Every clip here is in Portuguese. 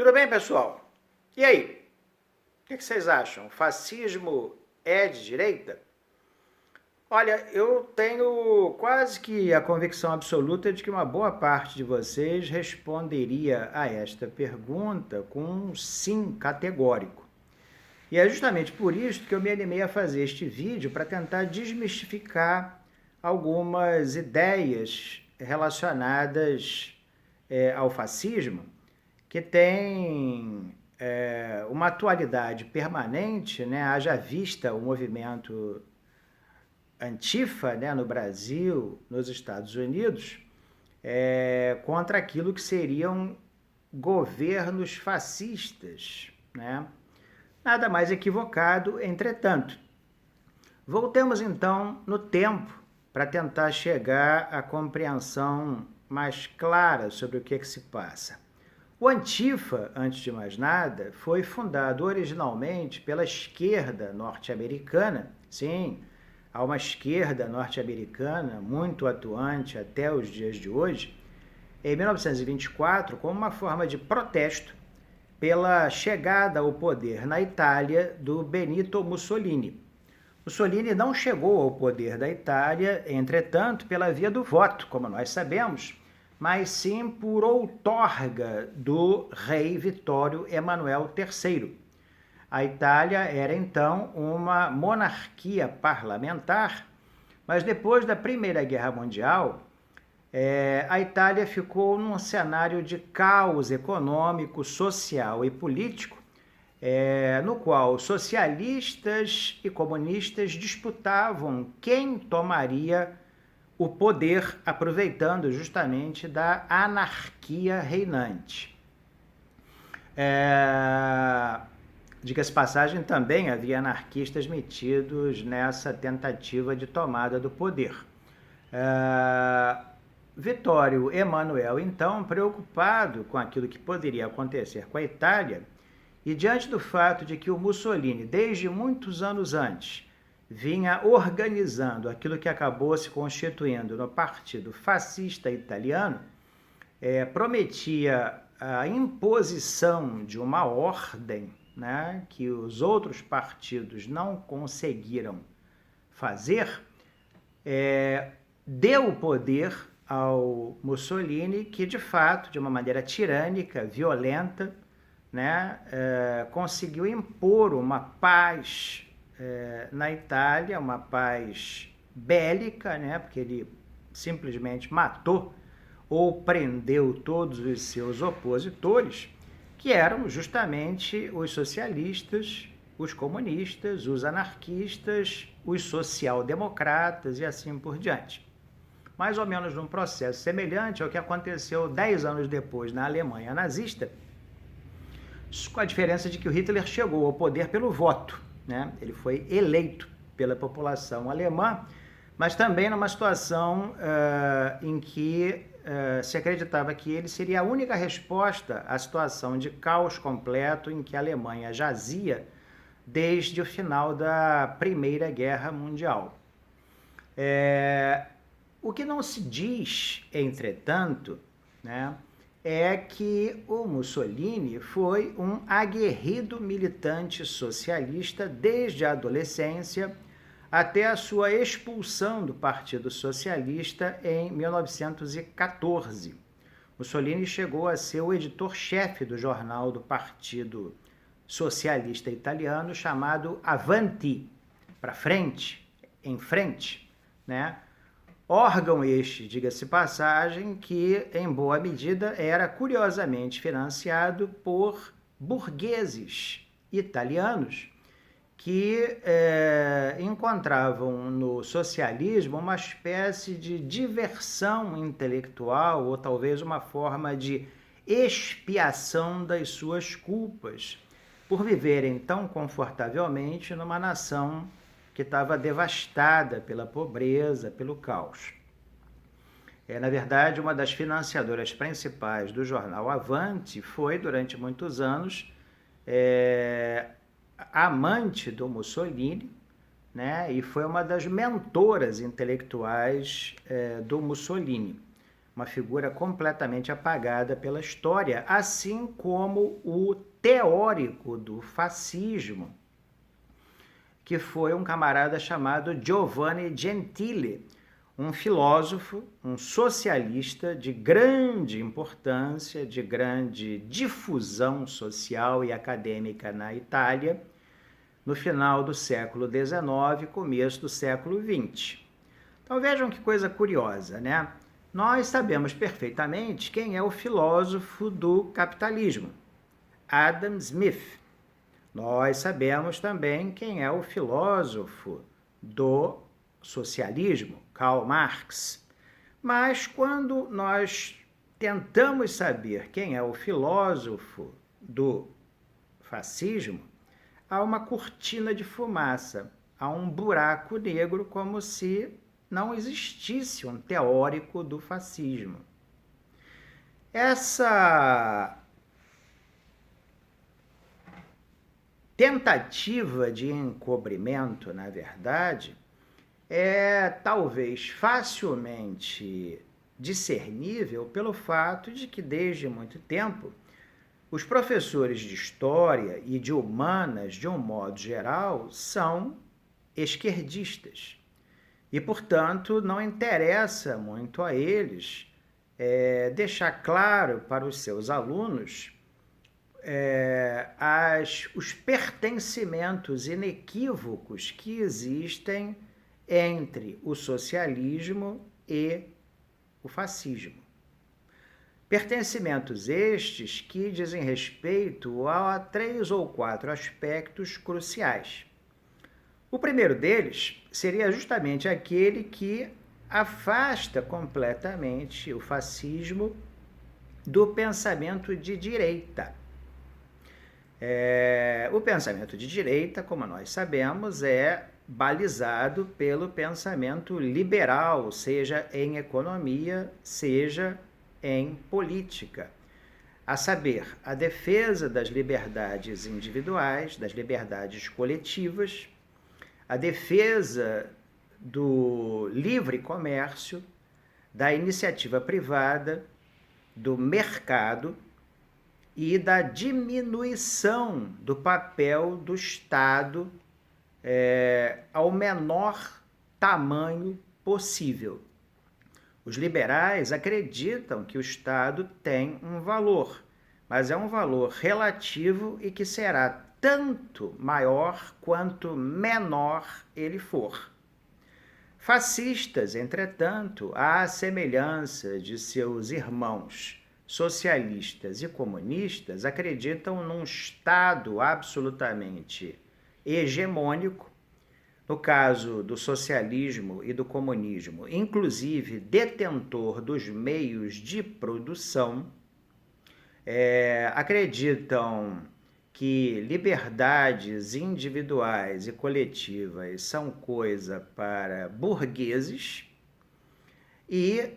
Tudo bem, pessoal? E aí? O que vocês acham? Fascismo é de direita? Olha, eu tenho quase que a convicção absoluta de que uma boa parte de vocês responderia a esta pergunta com um sim categórico. E é justamente por isso que eu me animei a fazer este vídeo para tentar desmistificar algumas ideias relacionadas ao fascismo que tem uma atualidade permanente, né? Haja vista o movimento Antifa, né, no Brasil, nos Estados Unidos, contra aquilo que seriam governos fascistas, né? Nada mais equivocado, entretanto. Voltemos então no tempo para tentar chegar à compreensão mais clara sobre o que se passa. O Antifa, antes de mais nada, foi fundado originalmente pela esquerda norte-americana. Sim, há uma esquerda norte-americana muito atuante até os dias de hoje, em 1924, como uma forma de protesto pela chegada ao poder na Itália do Benito Mussolini. Mussolini não chegou ao poder da Itália, entretanto, pela via do voto, como nós sabemos, mas sim por outorga do rei Vittorio Emanuele III. A Itália era então uma monarquia parlamentar, mas depois da Primeira Guerra Mundial, a Itália ficou num cenário de caos econômico, social e político, no qual socialistas e comunistas disputavam quem tomaria o poder, aproveitando justamente da anarquia reinante. Diga-se passagem, também havia anarquistas metidos nessa tentativa de tomada do poder. Vittorio Emanuele, então, preocupado com aquilo que poderia acontecer com a Itália, e diante do fato de que o Mussolini, desde muitos anos antes, vinha organizando aquilo que acabou se constituindo no Partido Fascista Italiano, prometia a imposição de uma ordem, né, que os outros partidos não conseguiram fazer, deu o poder ao Mussolini, que de fato, de uma maneira tirânica, violenta, né, conseguiu impor uma paz na Itália, uma paz bélica, né, porque ele simplesmente matou ou prendeu todos os seus opositores, que eram justamente os socialistas, os comunistas, os anarquistas, os social-democratas e assim por diante. Mais ou menos num processo semelhante ao que aconteceu 10 anos depois na Alemanha nazista, com a diferença de que o Hitler chegou ao poder pelo voto, né? Ele foi eleito pela população alemã, mas também numa situação em que se acreditava que ele seria a única resposta à situação de caos completo em que a Alemanha jazia desde o final da Primeira Guerra Mundial. O que não se diz, entretanto, né, é que o Mussolini foi um aguerrido militante socialista desde a adolescência até a sua expulsão do Partido Socialista em 1914. Mussolini chegou a ser o editor-chefe do jornal do Partido Socialista Italiano, chamado Avanti, para frente, em frente, né? Órgão este, diga-se passagem, que em boa medida era curiosamente financiado por burgueses italianos que encontravam no socialismo uma espécie de diversão intelectual ou talvez uma forma de expiação das suas culpas por viverem tão confortavelmente numa nação que estava devastada pela pobreza, pelo caos. Na verdade, uma das financiadoras principais do jornal Avanti foi, durante muitos anos, amante do Mussolini, né, e foi uma das mentoras intelectuais do Mussolini. uma figura completamente apagada pela história, assim como o teórico do fascismo, que foi um camarada chamado Giovanni Gentile, um filósofo, um socialista de grande importância, de grande difusão social e acadêmica na Itália, no final do século XIX, começo do século XX. Então vejam que coisa curiosa, né? Nós sabemos perfeitamente quem é o filósofo do capitalismo, Adam Smith. Nós sabemos também quem é o filósofo do socialismo, Karl Marx. Mas quando nós tentamos saber quem é o filósofo do fascismo, há uma cortina de fumaça, há um buraco negro, como se não existisse um teórico do fascismo. Essa tentativa de encobrimento, na verdade, é talvez facilmente discernível pelo fato de que, desde muito tempo, os professores de história e de humanas, de um modo geral, são esquerdistas. E, portanto, não interessa muito a eles deixar claro para os seus alunos os pertencimentos inequívocos que existem entre o socialismo e o fascismo. Pertencimentos estes que dizem respeito a 3 ou 4 aspectos cruciais. O primeiro deles seria justamente aquele que afasta completamente o fascismo do pensamento de direita. O pensamento de direita, como nós sabemos, é balizado pelo pensamento liberal, seja em economia, seja em política. A saber, a defesa das liberdades individuais, das liberdades coletivas, a defesa do livre comércio, da iniciativa privada, do mercado e da diminuição do papel do Estado ao menor tamanho possível. Os liberais acreditam que o Estado tem um valor, mas é um valor relativo e que será tanto maior quanto menor ele for. Fascistas, entretanto, à semelhança de seus irmãos socialistas e comunistas, acreditam num Estado absolutamente hegemônico, no caso do socialismo e do comunismo, inclusive detentor dos meios de produção, acreditam que liberdades individuais e coletivas são coisa para burgueses e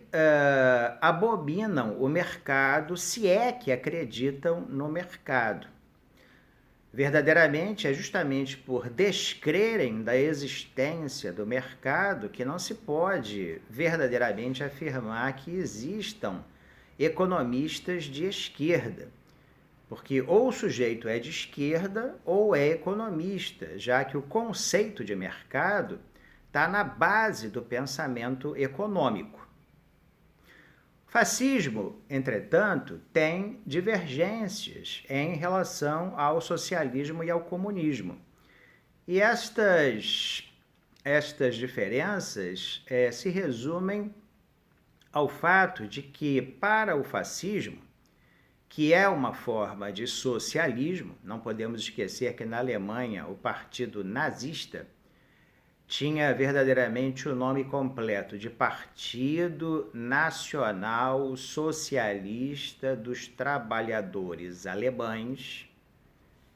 abominam o mercado, se é que acreditam no mercado. Verdadeiramente, é justamente por descrerem da existência do mercado que não se pode verdadeiramente afirmar que existam economistas de esquerda. Porque ou o sujeito é de esquerda ou é economista, já que o conceito de mercado está na base do pensamento econômico. O fascismo, entretanto, tem divergências em relação ao socialismo e ao comunismo. E estas diferenças se resumem ao fato de que, para o fascismo, que é uma forma de socialismo, não podemos esquecer que na Alemanha o Partido Nazista tinha verdadeiramente o nome completo de Partido Nacional Socialista dos Trabalhadores Alemães,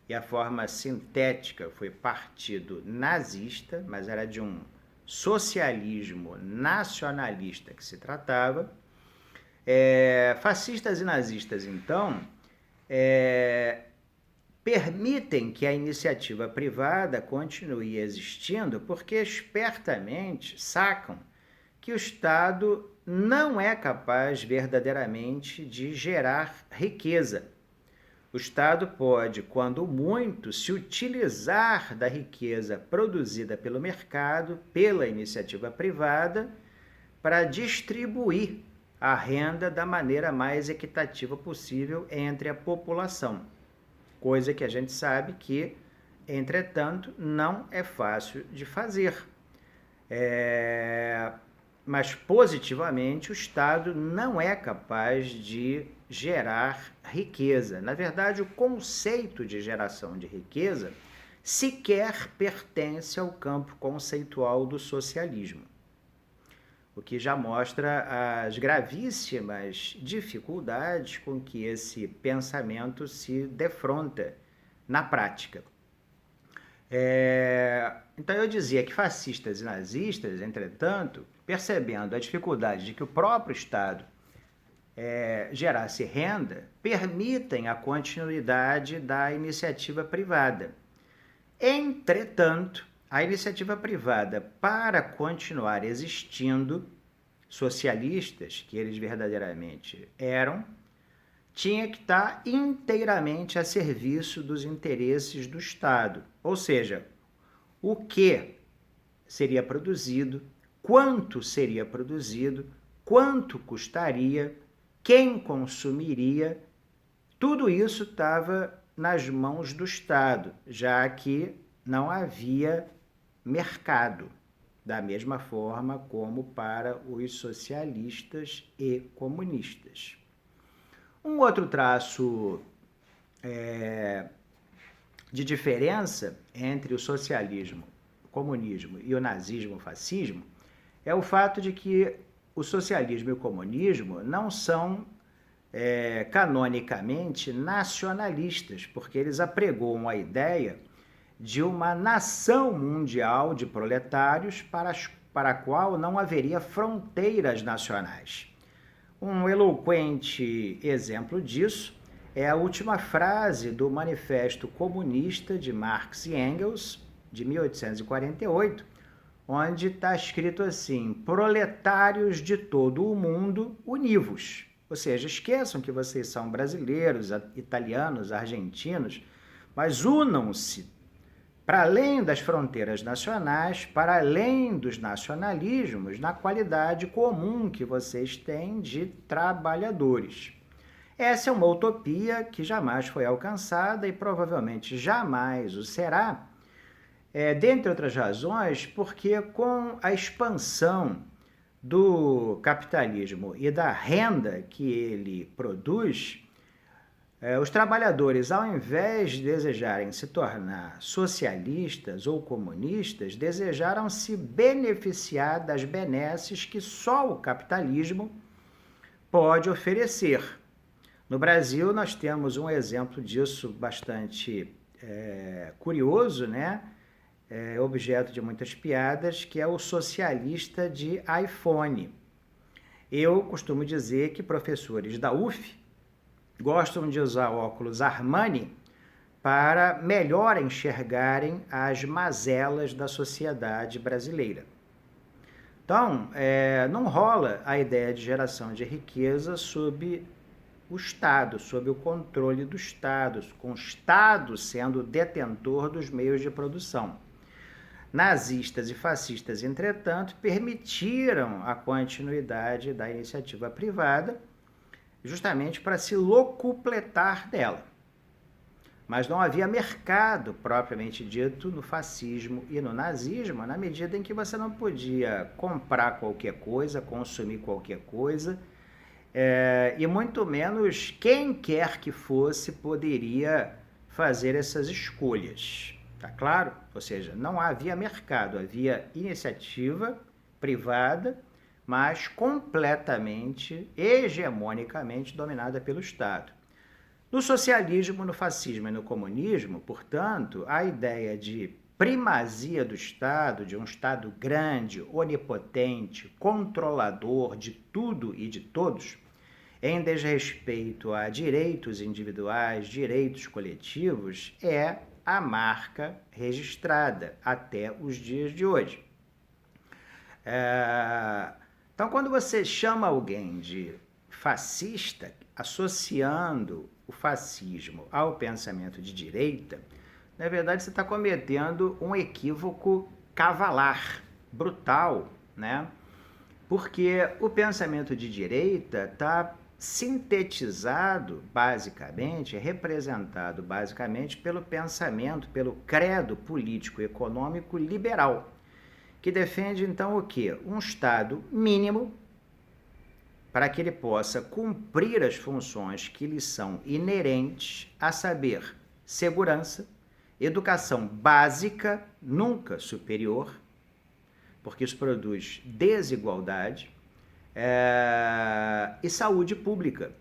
e a forma sintética foi Partido Nazista, mas era de um socialismo nacionalista que se tratava. Fascistas e nazistas, então, permitem que a iniciativa privada continue existindo porque espertamente sacam que o Estado não é capaz verdadeiramente de gerar riqueza. O Estado pode, quando muito, se utilizar da riqueza produzida pelo mercado, pela iniciativa privada, para distribuir a renda da maneira mais equitativa possível entre a população. Coisa que a gente sabe que, entretanto, não é fácil de fazer. Mas positivamente o Estado não é capaz de gerar riqueza. Na verdade, o conceito de geração de riqueza sequer pertence ao campo conceitual do socialismo, o que já mostra as gravíssimas dificuldades com que esse pensamento se defronta na prática. Então eu dizia que fascistas e nazistas, entretanto, percebendo a dificuldade de que o próprio Estado gerasse renda, permitem a continuidade da iniciativa privada. Entretanto, a iniciativa privada, para continuar existindo, socialistas, que eles verdadeiramente eram, tinha que estar inteiramente a serviço dos interesses do Estado. Ou seja, o que seria produzido, quanto seria produzido, quanto custaria, quem consumiria, tudo isso estava nas mãos do Estado, já que não havia mercado, da mesma forma como para os socialistas e comunistas. Um outro traço de diferença entre o socialismo, o comunismo e o nazismo, o fascismo, é o fato de que o socialismo e o comunismo não são canonicamente nacionalistas, porque eles apregoam a ideia de uma nação mundial de proletários para a qual não haveria fronteiras nacionais. Um eloquente exemplo disso é a última frase do Manifesto Comunista de Marx e Engels, de 1848, onde está escrito assim: proletários de todo o mundo, univos. Ou seja, esqueçam que vocês são brasileiros, italianos, argentinos, mas unam-se para além das fronteiras nacionais, para além dos nacionalismos, na qualidade comum que vocês têm de trabalhadores. Essa é uma utopia que jamais foi alcançada e provavelmente jamais o será, dentre outras razões, porque com a expansão do capitalismo e da renda que ele produz, os trabalhadores, ao invés de desejarem se tornar socialistas ou comunistas, desejaram se beneficiar das benesses que só o capitalismo pode oferecer. No Brasil, nós temos um exemplo disso bastante curioso, né? Objeto de muitas piadas, que é o socialista de iPhone. Eu costumo dizer que professores da UF gostam de usar óculos Armani para melhor enxergarem as mazelas da sociedade brasileira. Então, não rola a ideia de geração de riqueza sob o Estado, sob o controle do Estado, com o Estado sendo detentor dos meios de produção. Nazistas e fascistas, entretanto, permitiram a continuidade da iniciativa privada, justamente para se locupletar dela. Mas não havia mercado, propriamente dito, no fascismo e no nazismo, na medida em que você não podia comprar qualquer coisa, consumir qualquer coisa, e muito menos quem quer que fosse poderia fazer essas escolhas. Tá claro? Ou seja, não havia mercado, havia iniciativa privada, mas completamente, hegemonicamente dominada pelo Estado. No socialismo, no fascismo e no comunismo, portanto, a ideia de primazia do Estado, de um Estado grande, onipotente, controlador de tudo e de todos, em desrespeito a direitos individuais, direitos coletivos, é a marca registrada até os dias de hoje. Então, quando você chama alguém de fascista, associando o fascismo ao pensamento de direita, na verdade você está cometendo um equívoco cavalar, brutal, né? Porque o pensamento de direita está sintetizado, basicamente, representado basicamente pelo pensamento, pelo credo político-econômico liberal, que defende então o quê? Um Estado mínimo para que ele possa cumprir as funções que lhe são inerentes, a saber, segurança, educação básica, nunca superior, porque isso produz desigualdade, e saúde pública,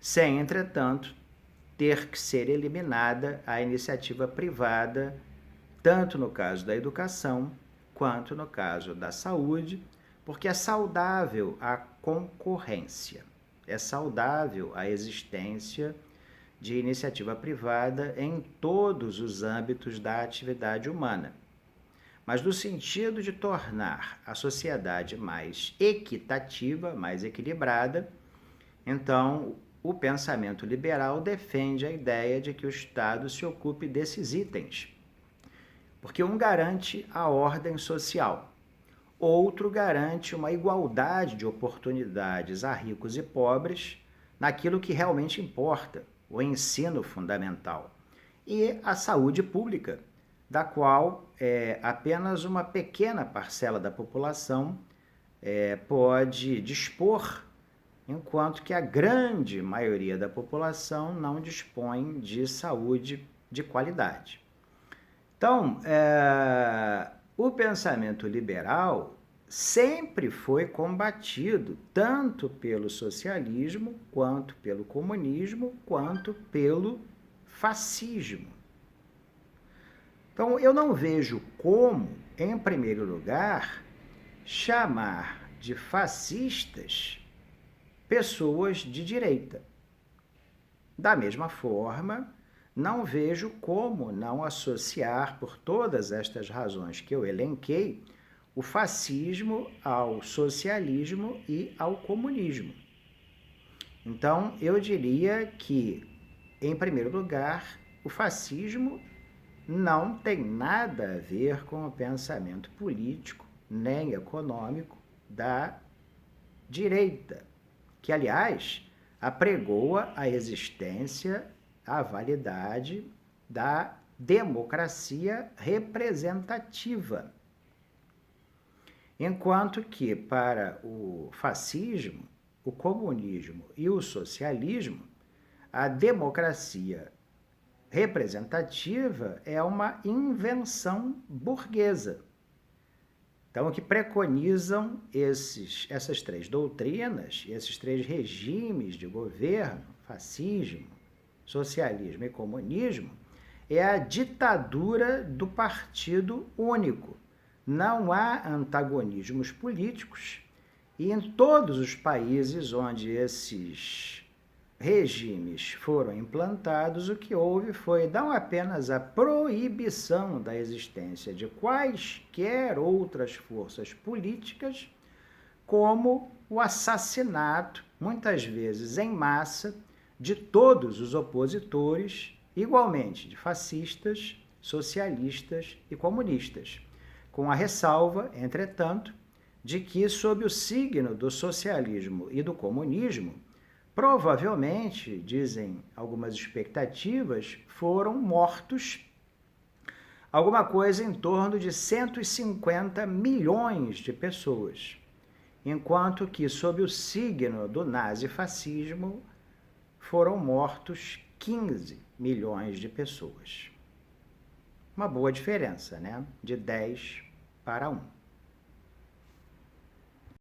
sem, entretanto, ter que ser eliminada a iniciativa privada, tanto no caso da educação, quanto no caso da saúde, porque é saudável a concorrência, é saudável a existência de iniciativa privada em todos os âmbitos da atividade humana. Mas no sentido de tornar a sociedade mais equitativa, mais equilibrada, então o pensamento liberal defende a ideia de que o Estado se ocupe desses itens, porque um garante a ordem social, outro garante uma igualdade de oportunidades a ricos e pobres naquilo que realmente importa, o ensino fundamental, e a saúde pública, da qual apenas uma pequena parcela da população pode dispor, enquanto que a grande maioria da população não dispõe de saúde de qualidade. Então, o pensamento liberal sempre foi combatido tanto pelo socialismo, quanto pelo comunismo, quanto pelo fascismo. Então, eu não vejo como, em primeiro lugar, chamar de fascistas pessoas de direita. Da mesma forma, não vejo como não associar, por todas estas razões que eu elenquei, o fascismo ao socialismo e ao comunismo. Então, eu diria que, em primeiro lugar, o fascismo não tem nada a ver com o pensamento político nem econômico da direita, que, aliás, apregoa a existência, a validade da democracia representativa. Enquanto que, para o fascismo, o comunismo e o socialismo, a democracia representativa é uma invenção burguesa. Então, o que preconizam essas três doutrinas, esses três regimes de governo, fascismo, socialismo e comunismo, é a ditadura do partido único. Não há antagonismos políticos e em todos os países onde esses regimes foram implantados, o que houve foi não apenas a proibição da existência de quaisquer outras forças políticas, como o assassinato, muitas vezes em massa, de todos os opositores, igualmente de fascistas, socialistas e comunistas, com a ressalva, entretanto, de que, sob o signo do socialismo e do comunismo, provavelmente, dizem algumas expectativas, foram mortos alguma coisa em torno de 150 milhões de pessoas, enquanto que, sob o signo do nazifascismo, foram mortos 15 milhões de pessoas. Uma boa diferença, né? De 10 para 1.